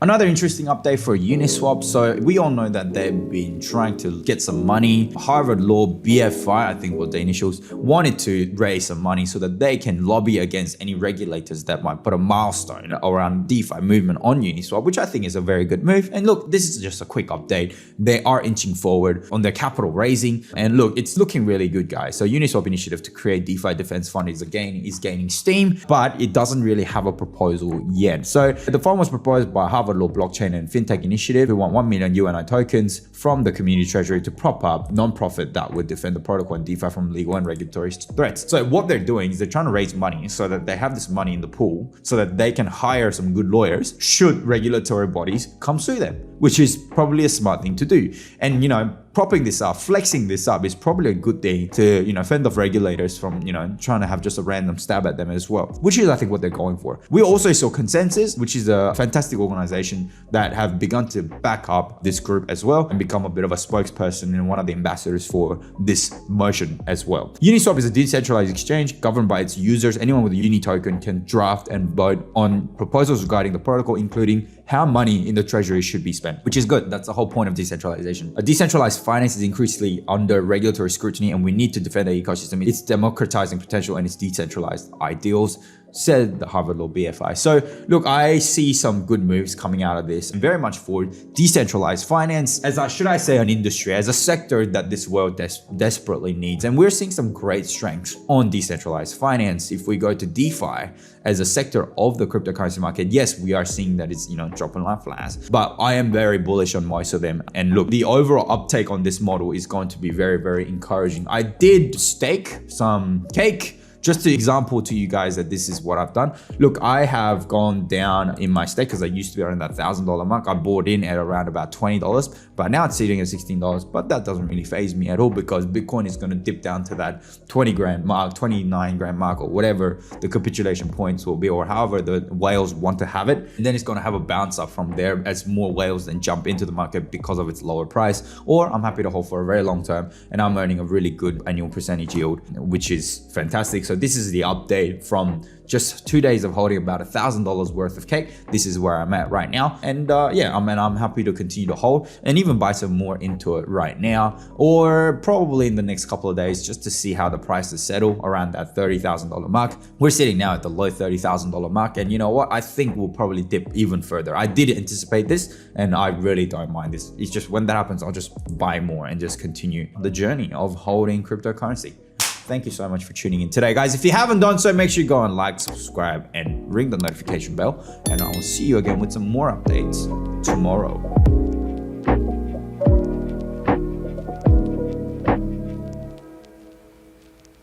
Another interesting update for Uniswap. So we all know that they've been trying to get some money. Harvard Law BFI, I think what the initials, wanted to raise some money so that they can lobby against any regulators that might put a milestone around DeFi movement on Uniswap, which I think is a very good move. And look, this is just a quick update. They are inching forward on their capital raising. And look, it's looking really good, guys. So Uniswap initiative to create DeFi defense fund is gaining steam, but it doesn't really have a proposal yet. So the fund was proposed by Harvard Law Blockchain and FinTech Initiative, who want 1 million UNI tokens from the community treasury to prop up non-profit that would defend the protocol and DeFi from legal and regulatory threats. So what they're doing is they're trying to raise money so that they have this money in the pool so that they can hire some good lawyers should regulatory bodies come sue them, which is probably a smart thing to do. And, propping this up, flexing this up is probably a good thing to, fend off regulators from, trying to have just a random stab at them as well, which is, I think, what they're going for. We also saw Consensys, which is a fantastic organization that have begun to back up this group as well and become a bit of a spokesperson and one of the ambassadors for this motion as well. Uniswap is a decentralized exchange governed by its users. Anyone with a Uni token can draft and vote on proposals regarding the protocol, including how money in the treasury should be spent, which is good. That's the whole point of decentralization. A decentralized finance is increasingly under regulatory scrutiny, and we need to defend the ecosystem, its democratizing potential, and its decentralized ideals, said the Harvard Law BFI. So look, I see some good moves coming out of this, and very much for decentralized finance as an industry, as a sector that this world desperately needs. And we're seeing some great strengths on decentralized finance. If we go to DeFi as a sector of the cryptocurrency market, yes, we are seeing that it's, dropping like flies, but I am very bullish on most of them. And look, the overall uptake on this model is going to be very, very encouraging. I did stake some cake, just to example to you guys that this is what I've done. Look, I have gone down in my stake because I used to be around that $1,000 mark. I bought in at around about $20, but now it's sitting at $16. But that doesn't really faze me at all because Bitcoin is going to dip down to that 20 grand mark, 29 grand mark, or whatever the capitulation points will be, or however the whales want to have it. And then it's going to have a bounce up from there as more whales then jump into the market because of its lower price. Or I'm happy to hold for a very long term and I'm earning a really good annual percentage yield, which is fantastic. So this is the update from just 2 days of holding about $1,000 worth of cake. This is where I'm at right now. And I'm happy to continue to hold and even buy some more into it right now, or probably in the next couple of days, just to see how the prices settle around that $30,000 mark. We're sitting now at the low $30,000 mark. And you know what? I think we'll probably dip even further. I did anticipate this and I really don't mind this. It's just when that happens, I'll just buy more and just continue the journey of holding cryptocurrency. Thank you so much for tuning in today, guys. If you haven't done so, make sure you go and like, subscribe, and ring the notification bell. And I will see you again with some more updates tomorrow.